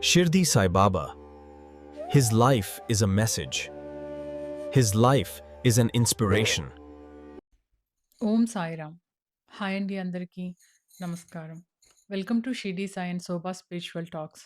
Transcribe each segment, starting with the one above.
Shirdi Sai Baba. His life is a message. His life is an inspiration. Om Sairam. Hi అండి అందరికీ. నమస్కారం. Welcome to Shirdi Sai and సోబా spiritual talks.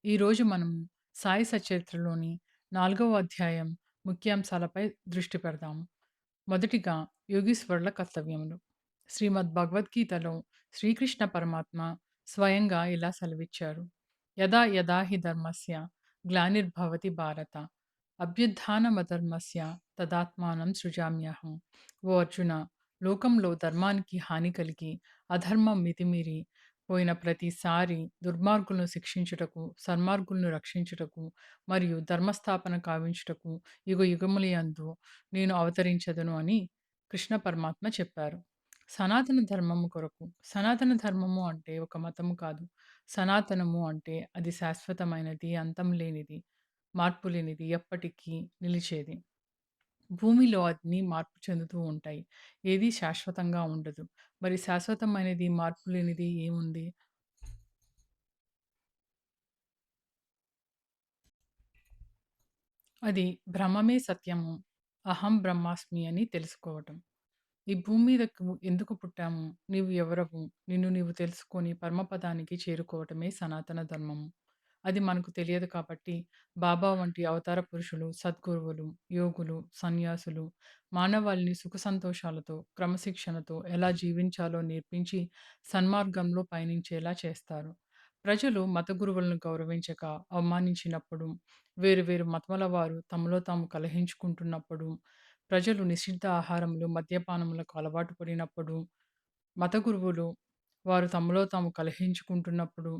ఈరోజు మనం సాయి సచరిత్రలోని 4వ అధ్యాయం ముఖ్యాంశాలపై దృష్టి పెడదాము. మొదటిగా యోగీశ్వరుల కర్తవ్యములు. శ్రీమద్ భగవద్గీతలో శ్రీకృష్ణ పరమాత్మ స్వయంగా ఇలా సెలవిచ్చారు. యదా యదా హి ధర్మస్య గ్లానిర్భవతి భారత అభ్యుత్థానమధర్మస్య తదాత్మానం సృజామ్యహం. ఓ అర్జున, లోకంలో ధర్మానికి హాని కలిగి అధర్మం మితిమీరి పోయిన ప్రతిసారి దుర్మార్గులను శిక్షించుటకు, సన్మార్గులను రక్షించుటకు మరియు ధర్మస్థాపన కావించుటకు యుగ యుగములయందు నేను అవతరించదను అని కృష్ణ పరమాత్మ చెప్పారు. సనాతన ధర్మము కొరకు. సనాతన ధర్మము అంటే ఒక మతము కాదు. సనాతనము అంటే అది శాశ్వతమైనది, అంతం లేనిది, మార్పు లేనిది, ఎప్పటికీ నిలిచేది. భూమిలో అన్నీ మార్పు చెందుతూ ఉంటాయి. ఏది శాశ్వతంగా ఉండదు. మరి శాశ్వతమైనది, మార్పు లేనిది ఏముంది? అది బ్రహ్మమే సత్యము. అహం బ్రహ్మాస్మి అని తెలుసుకోవటం. ఈ భూమి మీదకు ఎందుకు పుట్టాము? నీవు ఎవరవు? నిన్ను నీవు తెలుసుకొని పరమపదానికి చేరుకోవటమే సనాతన ధర్మము. అది మనకు తెలియదు కాబట్టి బాబా వంటి అవతార పురుషులు, సద్గురువులు, యోగులు, సన్యాసులు మానవాళిని సుఖ సంతోషాలతో, క్రమశిక్షణతో ఎలా జీవించాలో నేర్పించి సన్మార్గంలో పయనించేలా చేస్తారు. ప్రజలు మత గురువులను గౌరవించక అవమానించినప్పుడు, వేరు వేరు మతముల వారు తమలో తాము కలహించుకుంటున్నప్పుడు, ప్రజలు నిషిద్ధ ఆహారములు, మద్యపానములకు అలవాటు పడినప్పుడు, మత గురువులు వారు తమలో తాము కలహించుకుంటున్నప్పుడు,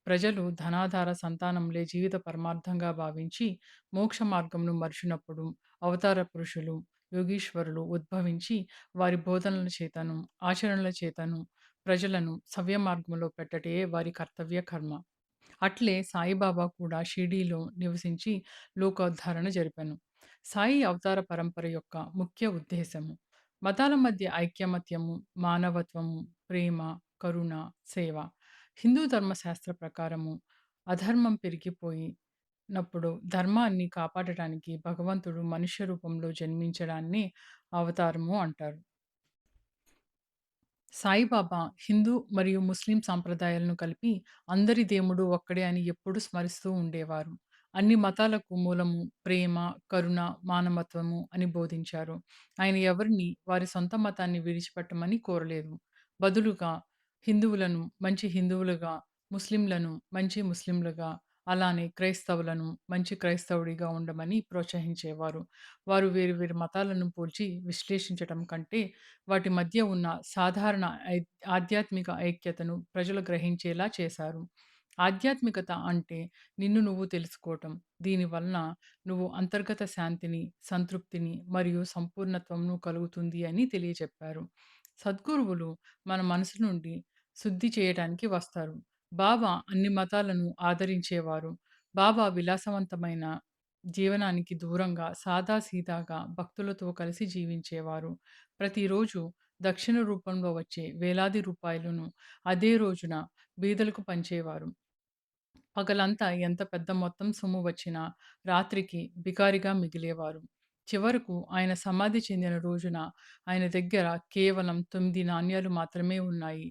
ప్రజలు ధనాధార సంతానములే జీవిత పరమార్థంగా భావించి మోక్ష మార్గమును మరిచినప్పుడు, అవతార పురుషులు, యోగీశ్వరులు ఉద్భవించి వారి బోధనల చేతను, ఆచరణల చేతను ప్రజలను సవ్య మార్గంలో పెట్టటే వారి కర్తవ్య కర్మ. అట్లే సాయిబాబా కూడా షిరిడీలో నివసించి లోకోద్ధారణ జరిపెను. సాయి అవతార పరంపర యొక్క ముఖ్య ఉద్దేశము మతాల మధ్య ఐక్యమత్యము, మానవత్వము, ప్రేమ, కరుణ, సేవ. హిందూ ధర్మశాస్త్ర ప్రకారము అధర్మం పెరిగిపోయినప్పుడు ధర్మాన్ని కాపాడటానికి భగవంతుడు మనుష్య రూపంలో జన్మించడాన్ని అవతారము అంటారు. సాయిబాబా హిందూ మరియు ముస్లిం సాంప్రదాయాలను కలిపి అందరి దేవుడు ఒక్కడే అని ఎప్పుడూ స్మరిస్తూ ఉండేవారు. అన్ని మతాలకు మూలము ప్రేమ, కరుణ, మానవత్వము అని బోధించారు. ఆయన ఎవరిని వారి సొంత మతాన్ని విడిచిపెట్టమని కోరలేదు. బదులుగా హిందువులను మంచి హిందువులుగా, ముస్లింలను మంచి ముస్లింలుగా, అలానే క్రైస్తవులను మంచి క్రైస్తవుడిగా ఉండమని ప్రోత్సహించేవారు. వారు వేరు వేరు మతాలను పోల్చి విశ్లేషించటం కంటే వాటి మధ్య ఉన్న సాధారణ ఆధ్యాత్మిక ఐక్యతను ప్రజలు గ్రహించేలా చేశారు. ఆధ్యాత్మికత అంటే నిన్ను నువ్వు తెలుసుకోవటం. దీనివలన నువ్వు అంతర్గత శాంతిని, సంతృప్తిని మరియు సంపూర్ణత్వంను కలుగుతుంది అని తెలియజెప్పారు. సద్గురువులు మన మనసు నుండి శుద్ధి చేయటానికి వస్తారు. బాబా అన్ని మతాలను ఆదరించేవారు. బాబా విలాసవంతమైన జీవనానికి దూరంగా సాదాసీదాగా భక్తులతో కలిసి జీవించేవారు. ప్రతిరోజు దక్షిణ రూపంలో వచ్చే వేలాది రూపాయలను అదే రోజున బీదలకు పంచేవారు. పగలంతా ఎంత పెద్ద మొత్తం సొమ్ము వచ్చినా రాత్రికి బికారిగా మిగిలేవారు. చివరకు ఆయన సమాధి చెందిన రోజున ఆయన దగ్గర కేవలం 9 నాణ్యాలు మాత్రమే ఉన్నాయి.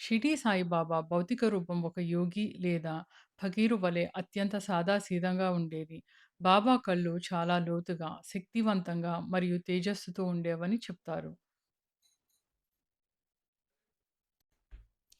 షిరిడీ సాయిబాబా భౌతిక రూపం ఒక యోగి లేదా ఫకీరు వలె అత్యంత సాదాసీదంగా ఉండేది. బాబా కళ్ళు చాలా లోతుగా, శక్తివంతంగా మరియు తేజస్సుతో ఉండేవని చెప్తారు.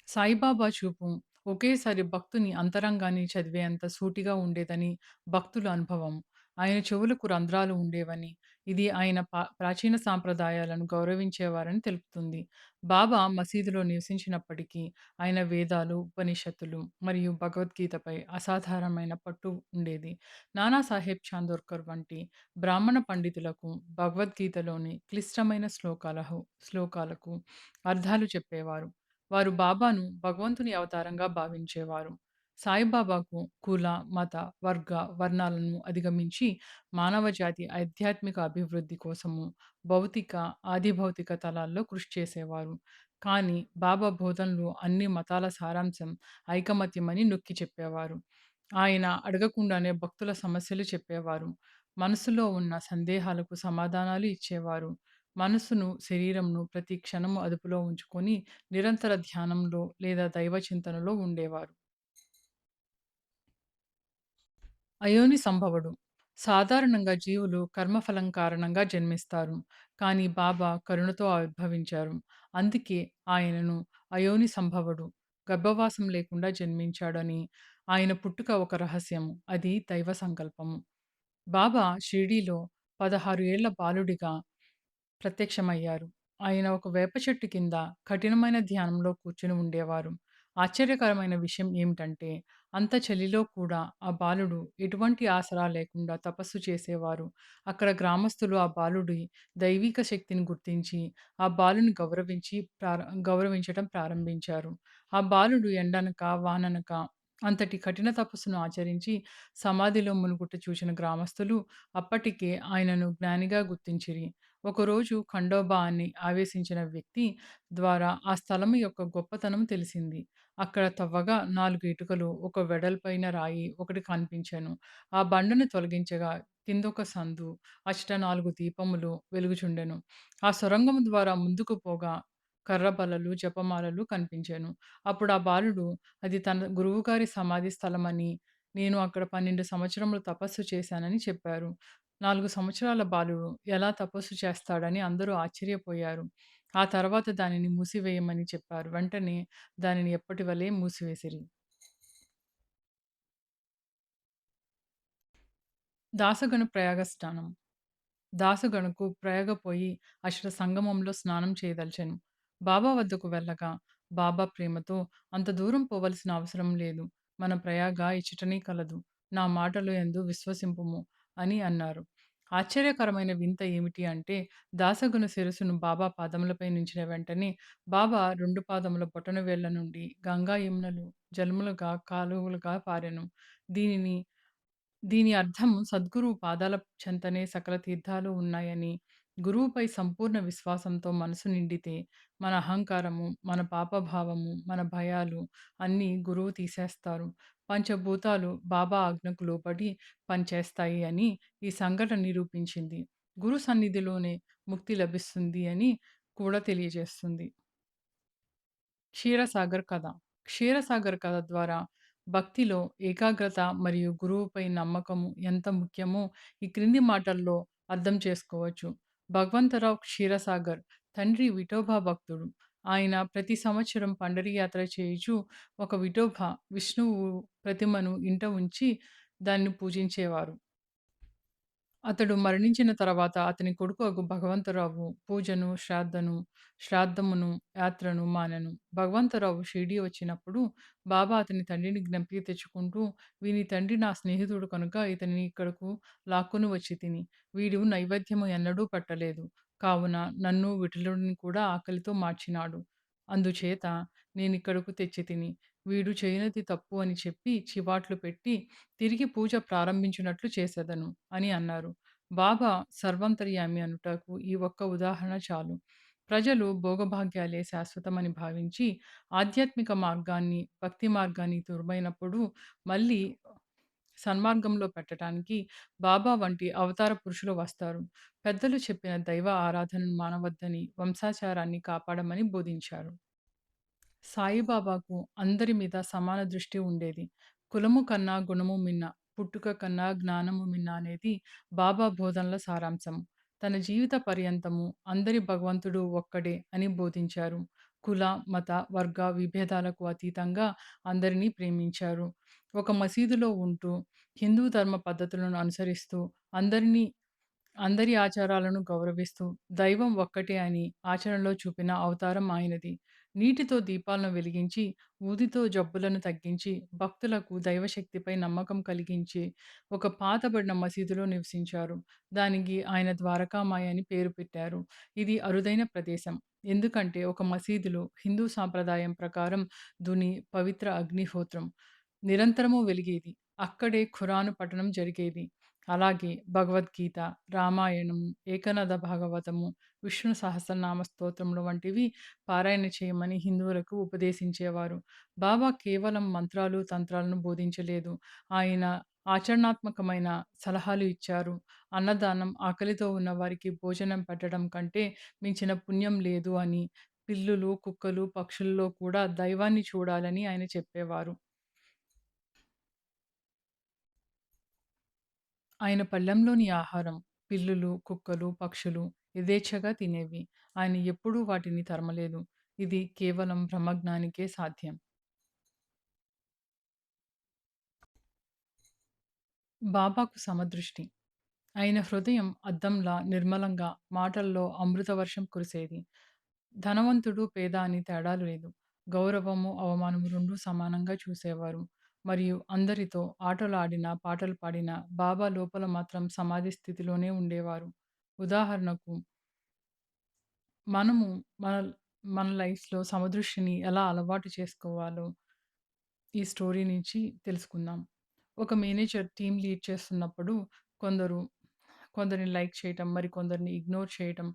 సాయిబాబా చూపు ఒకేసారి భక్తుని అంతరంగాన్ని చదివేంత సూటిగా ఉండేదని భక్తుల అనుభవం. ఆయన చెవులకు రంధ్రాలు ఉండేవని, ఇది ఆయన ప్రాచీన సాంప్రదాయాలను గౌరవించేవారని తెలుపుతుంది. బాబా మసీదులో నివసించినప్పటికీ ఆయన వేదాలు, ఉపనిషత్తులు మరియు భగవద్గీతపై అసాధారణమైన పట్టు ఉండేది. నానాసాహెబ్ చాందోర్కర్ వంటి బ్రాహ్మణ పండితులకు భగవద్గీతలోని క్లిష్టమైన శ్లోకాలకు అర్థాలు చెప్పేవారు. వారు బాబాను భగవంతుని అవతారంగా భావించేవారు. సాయిబాబాకు కుల, మత, వర్గ, వర్ణాలను అధిగమించి మానవ జాతి ఆధ్యాత్మిక అభివృద్ధి కోసము భౌతిక, ఆదిభౌతిక తలాల్లో కృషి చేసేవారు. కానీ బాబా బోధనలు అన్ని మతాల సారాంశం ఐకమత్యమని నొక్కి చెప్పేవారు. ఆయన అడగకుండానే భక్తుల సమస్యలు చెప్పేవారు. మనసులో ఉన్న సందేహాలకు సమాధానాలు ఇచ్చేవారు. మనసును, శరీరంను ప్రతి క్షణము అదుపులో ఉంచుకొని నిరంతర ధ్యానంలో లేదా దైవ చింతనలో ఉండేవారు. అయోని సంభవుడు. సాధారణంగా జీవులు కర్మఫలం కారణంగా జన్మిస్తారు. కానీ బాబా కరుణతో ఆవిర్భవించారు. అందుకే ఆయనను అయోని సంభవుడు, గర్భవాసం లేకుండా జన్మించాడని, ఆయన పుట్టుక ఒక రహస్యము. అది దైవ సంకల్పము. బాబా షిర్డీలో 16 ఏళ్ల బాలుడిగా ప్రత్యక్షమయ్యారు. ఆయన ఒక వేప చెట్టు కింద కఠినమైన ధ్యానంలో కూర్చొని ఉండేవారు. ఆశ్చర్యకరమైన విషయం ఏమిటంటే, అంత చలిలో కూడా ఆ బాలుడు ఎటువంటి ఆసరా లేకుండా తపస్సు చేసేవారు. అక్కడ గ్రామస్తులు ఆ బాలుడి దైవిక శక్తిని గుర్తించి, ఆ బాలుని గౌరవించటం ప్రారంభించారు. ఆ బాలుడు ఎండనక, వాననక అంతటి కఠిన తపస్సును ఆచరించి సమాధిలో మునుగుట చూసిన గ్రామస్తులు అప్పటికే ఆయనను జ్ఞానిగా గుర్తించిరి. ఒకరోజు ఖండోబా అని ఆవేశించిన వ్యక్తి ద్వారా ఆ స్థలం యొక్క గొప్పతనం తెలిసింది. అక్కడ తవ్వగా 4 ఇటుకలు, ఒక వెడల్పైన రాయి ఒకటి కనిపించెను. ఆ బండను తొలగించగా కిందొక సందు, అచ్చట 4 దీపములు వెలుగుచుండెను. ఆ సొరంగము ద్వారా ముందుకు పోగా కర్రబల్లలు, జపమాలలు కనిపించెను. అప్పుడు ఆ బాలుడు అది తన గురువుగారి సమాధి స్థలమని, నేను అక్కడ 12 సంవత్సరములు తపస్సు చేశానని చెప్పారు. 4 సంవత్సరాల బాలుడు ఎలా తపస్సు చేస్తాడని అందరూ ఆశ్చర్యపోయారు. ఆ తర్వాత దానిని మూసివేయమని చెప్పారు. వెంటనే దానిని ఎప్పటివలే మూసివేసిరి. దాసగను ప్రయాగ స్నానం. దాసగణుకు ప్రయాగ పోయి అచట సంగమంలో స్నానం చేయదలిచెను. బాబా వద్దకు వెళ్ళగా, బాబా ప్రేమతో అంత దూరం పోవలసిన అవసరం లేదు. మన ప్రయాగ ఇచ్చటనే కలదు. నా మాటలు యందు విశ్వసింపుము అని అన్నారు. ఆశ్చర్యకరమైన వింత ఏమిటి అంటే, దాసగను శిరస్సును బాబా పాదములపై నుంచిన వెంటనే, బాబా 2 పాదముల బొటనవేళ్ల నుండి గంగా యమునలు జలములుగా కాలువలుగా పారెను. దీనిని దీని అర్థం సద్గురువు పాదాల చెంతనే సకల తీర్థాలు ఉన్నాయని, గురువుపై సంపూర్ణ విశ్వాసంతో మనసు నిండితే, మన అహంకారము, మన పాపభావము, మన భయాలు అన్నీ గురువు తీసేస్తారు. పంచభూతాలు బాబా ఆజ్ఞకు లోబడి పనిచేస్తాయి అని ఈ సంఘటన నిరూపించింది. గురు సన్నిధిలోనే ముక్తి లభిస్తుంది అని కూడా తెలియజేస్తుంది. క్షీరసాగర్ కథ. క్షీరసాగర్ కథ ద్వారా భక్తిలో ఏకాగ్రత మరియు గురువుపై నమ్మకము ఎంత ముఖ్యమో ఈ క్రింది మాటల్లో అర్థం చేసుకోవచ్చు. భగవంతరావు క్షీరసాగర్ తండ్రి విఠోబా భక్తుడు. ఆయన ప్రతి సంవత్సరం పండరీ యాత్ర చేయుచు ఒక విఠోబా విష్ణువు ప్రతిమను ఇంట ఉంచి దాన్ని పూజించేవారు. అతడు మరణించిన తర్వాత అతని కొడుకు అగు భగవంతరావు పూజను, శ్రాద్ధమును, యాత్రను మానెను. భగవంతరావు షిరిడీ వచ్చినప్పుడు బాబా అతని తండ్రిని జ్ఞప్తికి తెచ్చుకుంటూ, వీని తండ్రి నా స్నేహితుడు కనుక ఇతనిని ఇక్కడకు లాక్కొని వచ్చితిని. వీడు నైవేద్యము ఎన్నడూ పట్టలేదు. కావున నన్ను విఠలుడిని కూడా ఆకలితో మార్చినాడు. అందుచేత నేనిక్కడకు తెచ్చితిని. వీడు చేయనిది తప్పు అని చెప్పి చివాట్లు పెట్టి తిరిగి పూజ ప్రారంభించినట్లు చేసెదను అని అన్నారు. బాబా సర్వాంతర్యామి అనుటకు ఈ ఒక్క ఉదాహరణ చాలు. ప్రజలు భోగభాగ్యాలే శాశ్వతమని భావించి ఆధ్యాత్మిక మార్గాన్ని, భక్తి మార్గాన్ని దుర్మైనప్పుడు మళ్ళీ సన్మార్గంలో పెట్టటానికి బాబా వంటి అవతార పురుషులు వస్తారు. పెద్దలు చెప్పిన దైవ ఆరాధనను మానవద్దని, వంశాచారాన్ని కాపాడమని బోధించారు. సాయిబాబాకు అందరి మీద సమాన దృష్టి ఉండేది. కులము కన్నా గుణము మిన్న, పుట్టుక కన్నా జ్ఞానము మిన్న అనేది బాబా బోధనల సారాంశం. తన జీవిత పర్యంతము అందరి భగవంతుడు ఒక్కడే అని బోధించారు. కుల, మత, వర్గ విభేదాలకు అతీతంగా అందరినీ ప్రేమించారు. ఒక మసీదులో ఉంటూ హిందూ ధర్మ పద్ధతులను అనుసరిస్తూ అందరినీ అందరి ఆచారాలను గౌరవిస్తూ దైవం ఒక్కటే అని ఆచరణలో చూపిన అవతారం ఆయనది. నీటితో దీపాలను వెలిగించి, ఊదితో జబ్బులను తగ్గించి, భక్తులకు దైవశక్తిపై నమ్మకం కలిగించి, ఒక పాతబడిన మసీదులో నివసించారు. దానికి ఆయన ద్వారకామాయ అని పేరు పెట్టారు. ఇది అరుదైన ప్రదేశం. ఎందుకంటే ఒక మసీదులో హిందూ సాంప్రదాయం ప్రకారం పవిత్ర అగ్నిహోత్రం నిరంతరము వెలిగేది. అక్కడే ఖురాను పఠనం జరిగేది. అలాగే భగవద్గీత, రామాయణము, ఏకనాథ భాగవతము, విష్ణు సహస్రనామ స్తోత్రములు వంటివి పారాయణ చేయమని హిందువులకు ఉపదేశించేవారు. బాబా కేవలం మంత్రాలు, తంత్రాలను బోధించలేదు. ఆయన ఆచరణాత్మకమైన సలహాలు ఇచ్చారు. అన్నదానం, ఆకలితో ఉన్న వారికి భోజనం పెట్టడం కంటే మించిన పుణ్యం లేదు అని, పిల్లులు, కుక్కలు, పక్షుల్లో కూడా దైవాన్ని చూడాలని ఆయన చెప్పేవారు. ఆయన పళ్ళెంలోని ఆహారం పిల్లులు, కుక్కలు, పక్షులు యథేచ్ఛగా తినేవి. ఆయన ఎప్పుడూ వాటిని తరమలేదు. ఇది కేవలం బ్రహ్మజ్ఞానికే సాధ్యం. బాబాకు సమదృష్టి. ఆయన హృదయం అద్దంలా నిర్మలంగా, మాటల్లో అమృత వర్షం కురిసేది. ధనవంతుడు, పేద అని తేడా లేదు. గౌరవము, అవమానము రెండూ సమానంగా చూసేవారు. మరియు అందరితో ఆటలాడినా, పాటలు పాడినా బాబా లోపల మాత్రం సమాధి స్థితిలోనే ఉండేవారు. ఉదాహరణకు మనము మన మన లైఫ్‌లో సమదృష్టిని ఎలా అలవాటు చేసుకోవాలో ఈ స్టోరీ నుంచి తెలుసుకుందాం. ఒక మేనేజర్ టీమ్ లీడ్ చేస్తున్నప్పుడు కొందరు కొందరిని లైక్ చేయటం, మరికొందరిని ఇగ్నోర్ చేయటం,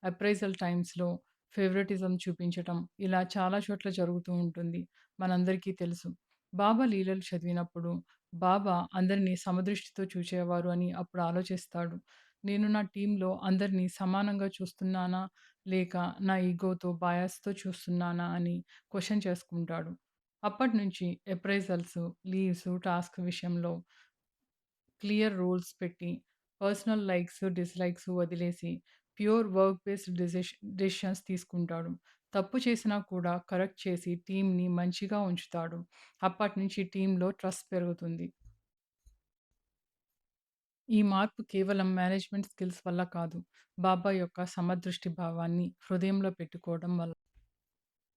అప్రైజల్ టైమ్స్‌లో ఫేవరెటిజం చూపించటం, ఇలా చాలా చోట్ల జరుగుతూ ఉంటుంది. మనందరికీ తెలుసు. బాబా లీలలు చదివినప్పుడు, బాబా అందరిని సమదృష్టితో చూచేవారు అని అప్పుడు ఆలోచిస్తాడు. నేను నా టీమ్‌లో అందరిని సమానంగా చూస్తున్నానా? లేక నా ఇగోతో, బయాస్‌తో చూస్తున్నానా? అని క్వెషన్ చేసుకుంటాడు. అప్పటినుంచి అప్రైజల్స్, లీవ్స్, టాస్క్ విషయంలో క్లియర్ రూల్స్ పెట్టి, పర్సనల్ లైక్స్, డిస్‌లైక్స్ వదిలేసి, ప్యూర్ వర్క్ బేస్డ్ డెసిషన్స్ తీసుకుంటాడు. తప్పు చేసినా కూడా కరెక్ట్ చేసి టీమ్‌ని మంచిగా ఉంచుతాడు. అప్పటినుంచి టీమ్‌లో ట్రస్ట్ పెరుగుతుంది. ఈ మార్పు కేవలం మేనేజ్‌మెంట్ స్కిల్స్ వల్ల కాదు, బాబా యొక్క సమదృష్టి భావాన్ని హృదయంలో పెట్టుకోవడం వల్ల.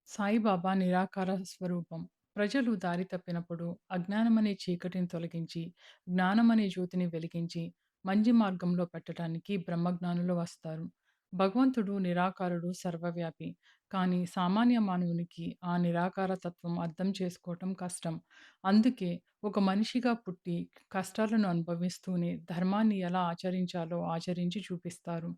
సాయిబాబా నిరాకార స్వరూపం. ప్రజలు దారి తప్పినప్పుడు అజ్ఞానమనే చీకటిని తొలగించి, జ్ఞానమనే జ్యోతిని వెలిగించి, మంచి మార్గంలో పెట్టడానికి బ్రహ్మజ్ఞానులు వస్తారు. భగవంతుడు నిరాకారుడు, సర్వవ్యాపి. కానీ సామాన్య మానవునికి ఆ నిరాకార తత్వం అర్థం చేసుకోవటం కష్టం. అందుకే ఒక మనిషిగా పుట్టి కష్టాలను అనుభవిస్తూనే ధర్మాన్ని ఎలా ఆచరించాలో ఆచరించి చూపిస్తారు.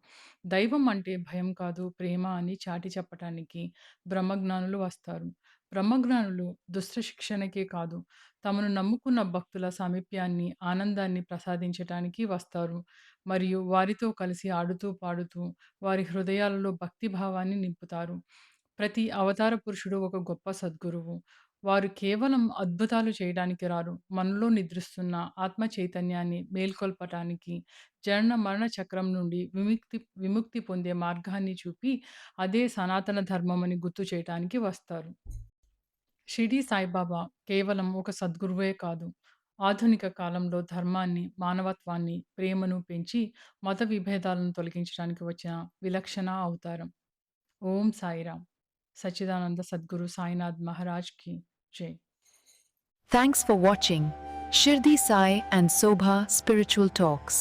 దైవం అంటే భయం కాదు, ప్రేమ అని చాటి చెప్పటానికి బ్రహ్మజ్ఞానులు వస్తారు. బ్రహ్మజ్ఞానులు దుష్ట శిక్షణకే కాదు, తమను నమ్ముకున్న భక్తుల సామీప్యాన్ని, ఆనందాన్ని ప్రసాదించటానికి వస్తారు. మరియు వారితో కలిసి ఆడుతూ, పాడుతూ వారి హృదయాలలో భక్తి భావాన్ని నింపుతారు. ప్రతి అవతార పురుషుడు ఒక గొప్ప సద్గురువు. వారు కేవలం అద్భుతాలు చేయడానికి రారు. మనలో నిద్రిస్తున్న ఆత్మ చైతన్యాన్ని మేల్కొల్పటానికి, జనన మరణ చక్రం నుండి విముక్తి పొందే మార్గాన్ని చూపి, అదే సనాతన ధర్మమని గుర్తు చేయటానికి వస్తారు. షిరిడీ సాయిబాబా కేవలం ఒక సద్గురువే కాదు, ఆధునిక కాలంలో ధర్మాన్ని, మానవత్వాన్ని, ప్రేమను పెంచి మత విభేదాలను తొలగించడానికి వచ్చిన విలక్షణ అవతారం. ఓం సాయిరామ్. సచ్చిదానంద సద్గురు సాయినాథ్ మహారాజ్ కి జై. Thanks for watching Shirdi Sai and Sobha Spiritual Talks.